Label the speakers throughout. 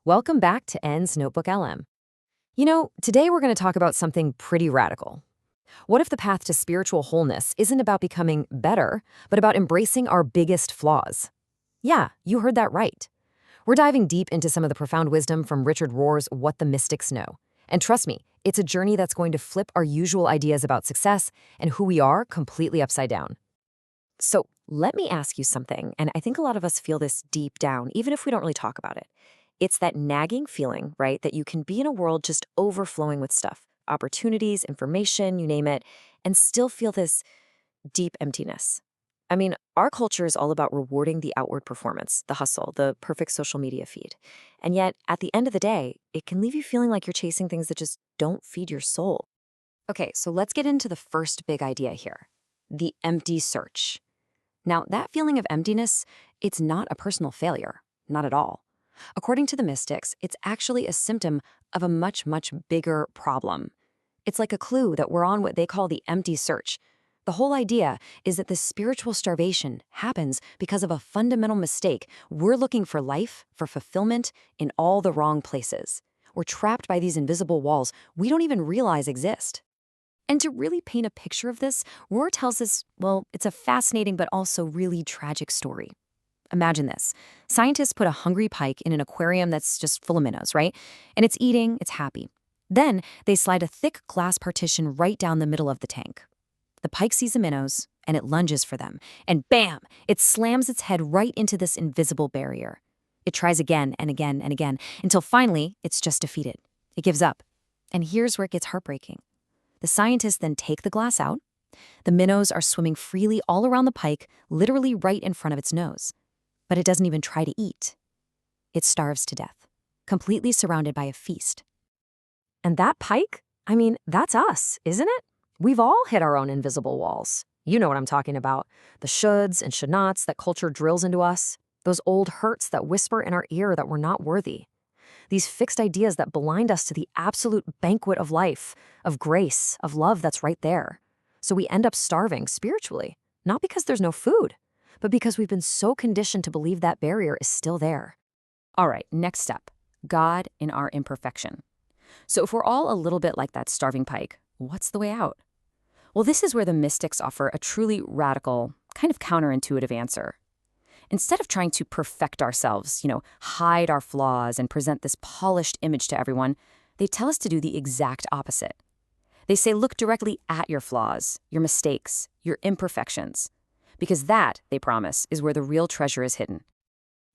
Speaker 1: Welcome back to N's NotebookLM. Today we're going to talk about something pretty radical. What if the path to spiritual wholeness isn't about becoming better, but about embracing our biggest flaws? Yeah, you heard that right. We're diving deep into some of the profound wisdom from Richard Rohr's What the Mystics Know. And trust me, it's a journey that's going to flip our usual ideas about success and who we are completely upside down. So let me ask you something, and I think a lot of us feel this deep down, even if we don't really talk about it. It's that nagging feeling, right, that you can be in a world just overflowing with stuff, opportunities, information, you name it, and still feel this deep emptiness. I mean, our culture is all about rewarding the outward performance, the hustle, the perfect social media feed. And yet, at the end of the day, it can leave you feeling like you're chasing things that just don't feed your soul. Okay, so let's get into the first big idea here, the empty search. Now, that feeling of emptiness, it's not a personal failure, not at all. According to the mystics, it's actually a symptom of a much, much bigger problem. It's like a clue that we're on what they call the empty search. The whole idea is that this spiritual starvation happens because of a fundamental mistake. We're looking for life, for fulfillment, in all the wrong places. We're trapped by these invisible walls we don't even realize exist. And to really paint a picture of this, Rohr tells us, well, it's a fascinating but also really tragic story. Imagine this. Scientists put a hungry pike in an aquarium that's just full of minnows, right? And it's eating, it's happy. Then they slide a thick glass partition right down the middle of the tank. The pike sees the minnows, and it lunges for them. And bam! It slams its head right into this invisible barrier. It tries again and again and again, until finally it's just defeated. It gives up. And here's where it gets heartbreaking. The scientists then take the glass out. The minnows are swimming freely all around the pike, literally right in front of its nose. But it doesn't even try to eat. It starves to death, completely surrounded by a feast. And that pike? I mean, that's us, isn't it? We've all hit our own invisible walls. You know what I'm talking about. The shoulds and should-nots that culture drills into us. Those old hurts that whisper in our ear that we're not worthy. These fixed ideas that blind us to the absolute banquet of life, of grace, of love that's right there. So we end up starving spiritually, not because there's no food, but because we've been so conditioned to believe that barrier is still there. All right, next step, God in our imperfection. So if we're all a little bit like that starving pike, what's the way out? Well, this is where the mystics offer a truly radical, kind of counterintuitive answer. Instead of trying to perfect ourselves, hide our flaws and present this polished image to everyone, they tell us to do the exact opposite. They say look directly at your flaws, your mistakes, your imperfections. Because that, they promise, is where the real treasure is hidden.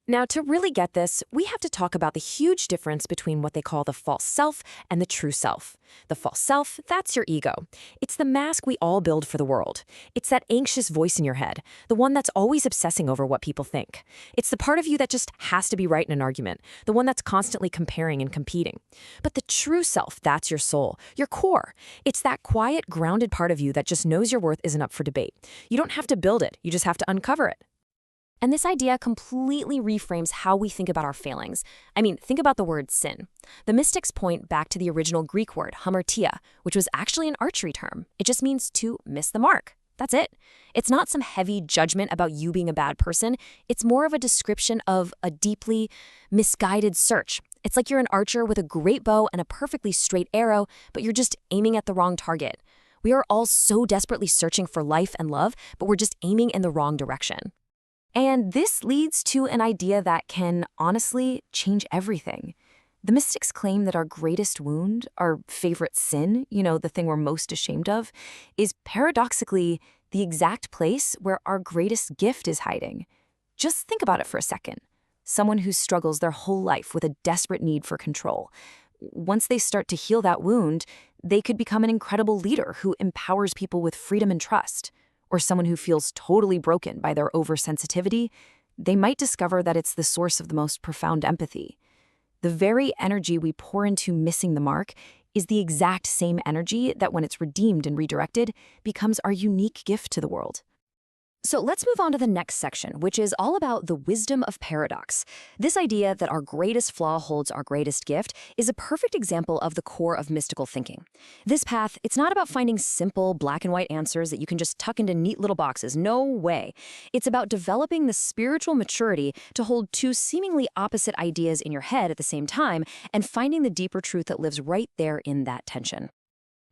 Speaker 1: Now, to really get this, we have to talk about the huge difference between what they call the false self and the true self. The false self, that's your ego. It's the mask we all build for the world. It's that anxious voice in your head, the one that's always obsessing over what people think. It's the part of you that just has to be right in an argument, the one that's constantly comparing and competing. But the true self, that's your soul, your core. It's that quiet, grounded part of you that just knows your worth isn't up for debate. You don't have to build it, you just have to uncover it. And this idea completely reframes how we think about our failings. I mean, think about the word sin. The mystics point back to the original Greek word, hamartia, which was actually an archery term. It just means to miss the mark. That's it. It's not some heavy judgment about you being a bad person. It's more of a description of a deeply misguided search. It's like you're an archer with a great bow and a perfectly straight arrow, but you're just aiming at the wrong target. We are all so desperately searching for life and love, but we're just aiming in the wrong direction. And this leads to an idea that can, honestly, change everything. The mystics claim that our greatest wound, our favorite sin, the thing we're most ashamed of, is paradoxically the exact place where our greatest gift is hiding. Just think about it for a second. Someone who struggles their whole life with a desperate need for control. Once they start to heal that wound, they could become an incredible leader who empowers people with freedom and trust. Or someone who feels totally broken by their oversensitivity, they might discover that it's the source of the most profound empathy. The very energy we pour into missing the mark is the exact same energy that, when it's redeemed and redirected, becomes our unique gift to the world.
Speaker 2: So let's move on to the next section, which is all about the wisdom of paradox. This idea that our greatest flaw holds our greatest gift is a perfect example of the core of mystical thinking. This path, it's not about finding simple black and white answers that you can just tuck into neat little boxes. No way. It's about developing the spiritual maturity to hold two seemingly opposite ideas in your head at the same time and finding the deeper truth that lives right there in that tension.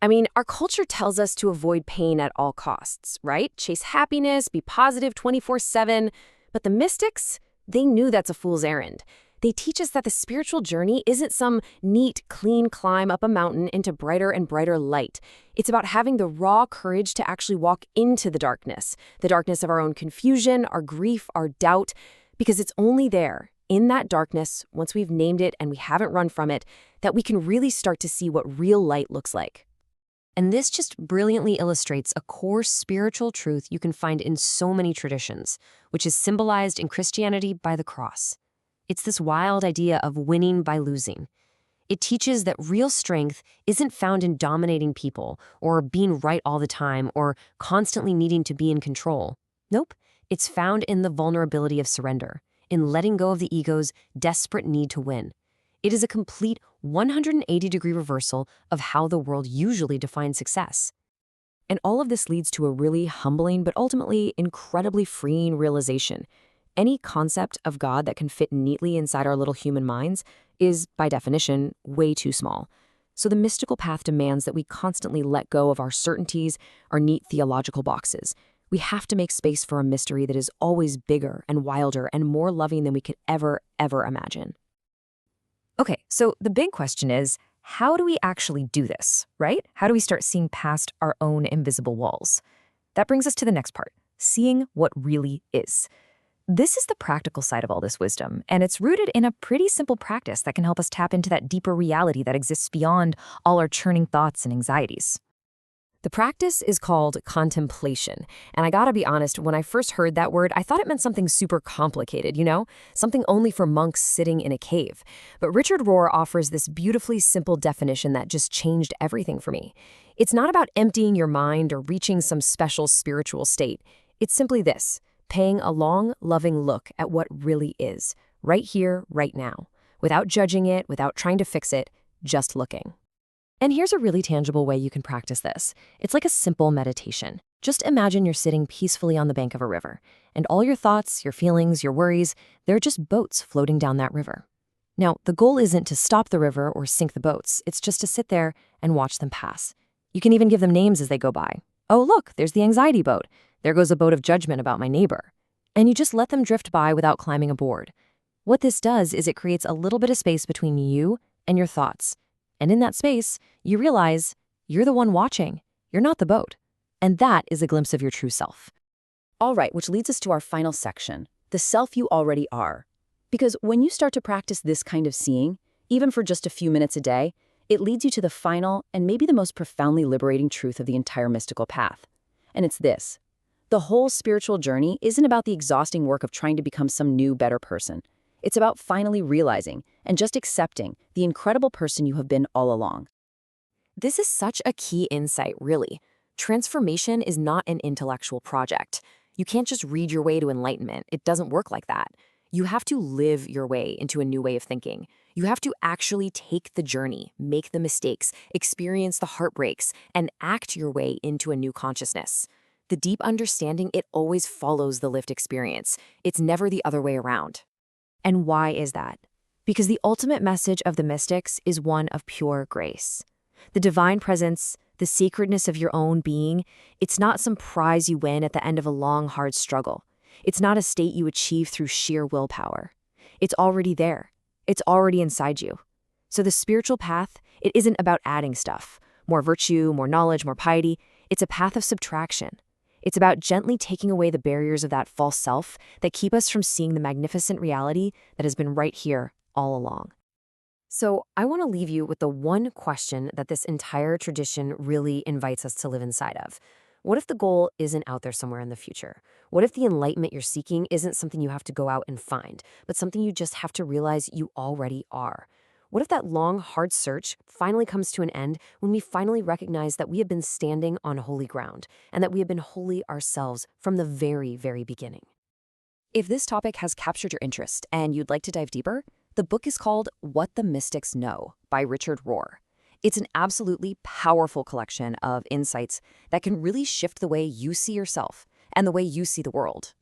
Speaker 1: I mean, our culture tells us to avoid pain at all costs, right? Chase happiness, be positive 24/7. But the mystics, they knew that's a fool's errand. They teach us that the spiritual journey isn't some neat, clean climb up a mountain into brighter and brighter light. It's about having the raw courage to actually walk into the darkness of our own confusion, our grief, our doubt, because it's only there, in that darkness, once we've named it and we haven't run from it, that we can really start to see what real light looks like. And this just brilliantly illustrates a core spiritual truth you can find in so many traditions, which is symbolized in Christianity by the cross. It's this wild idea of winning by losing. It teaches that real strength isn't found in dominating people or being right all the time or constantly needing to be in control. Nope, it's found in the vulnerability of surrender, in letting go of the ego's desperate need to win. It is a complete 180-degree reversal of how the world usually defines success. And all of this leads to a really humbling but ultimately incredibly freeing realization. Any concept of God that can fit neatly inside our little human minds is, by definition, way too small. So the mystical path demands that we constantly let go of our certainties, our neat theological boxes. We have to make space for a mystery that is always bigger and wilder and more loving than we could ever imagine. Okay, so the big question is, how do we actually do this, right? How do we start seeing past our own invisible walls? That brings us to the next part, seeing what really is. This is the practical side of all this wisdom, and it's rooted in a pretty simple practice that can help us tap into that deeper reality that exists beyond all our churning thoughts and anxieties. The practice is called contemplation, and I gotta be honest, when I first heard that word, I thought it meant something super complicated, something only for monks sitting in a cave. But Richard Rohr offers this beautifully simple definition that just changed everything for me. It's not about emptying your mind or reaching some special spiritual state. It's simply this, paying a long, loving look at what really is, right here, right now, without judging it, without trying to fix it, just looking. And here's a really tangible way you can practice this. It's like a simple meditation. Just imagine you're sitting peacefully on the bank of a river, and all your thoughts, your feelings, your worries, they're just boats floating down that river. Now, the goal isn't to stop the river or sink the boats. It's just to sit there and watch them pass. You can even give them names as they go by. Oh, look, there's the anxiety boat. There goes a boat of judgment about my neighbor. And you just let them drift by without climbing aboard. What this does is it creates a little bit of space between you and your thoughts. And in that space, you realize you're the one watching. You're not the boat. And that is a glimpse of your true self.
Speaker 2: All right, which leads us to our final section, the self you already are. Because when you start to practice this kind of seeing, even for just a few minutes a day, it leads you to the final and maybe the most profoundly liberating truth of the entire mystical path. And it's this. The whole spiritual journey isn't about the exhausting work of trying to become some new, better person. It's about finally realizing and just accepting the incredible person you have been all along.
Speaker 1: This is such a key insight, really. Transformation is not an intellectual project. You can't just read your way to enlightenment. It doesn't work like that. You have to live your way into a new way of thinking. You have to actually take the journey, make the mistakes, experience the heartbreaks, and act your way into a new consciousness. The deep understanding, it always follows the lived experience. It's never the other way around. And why is that? Because the ultimate message of the mystics is one of pure grace. The divine presence, the sacredness of your own being, it's not some prize you win at the end of a long, hard struggle. It's not a state you achieve through sheer willpower. It's already there. It's already inside you. So the spiritual path, it isn't about adding stuff, more virtue, more knowledge, more piety. It's a path of subtraction. It's about gently taking away the barriers of that false self that keep us from seeing the magnificent reality that has been right here all along. So I want to leave you with the one question that this entire tradition really invites us to live inside of. What if the goal isn't out there somewhere in the future? What if the enlightenment you're seeking isn't something you have to go out and find, but something you just have to realize you already are? What if that long, hard search finally comes to an end when we finally recognize that we have been standing on holy ground and that we have been holy ourselves from the very, very beginning?
Speaker 2: If this topic has captured your interest and you'd like to dive deeper, the book is called What the Mystics Know by Richard Rohr. It's an absolutely powerful collection of insights that can really shift the way you see yourself and the way you see the world.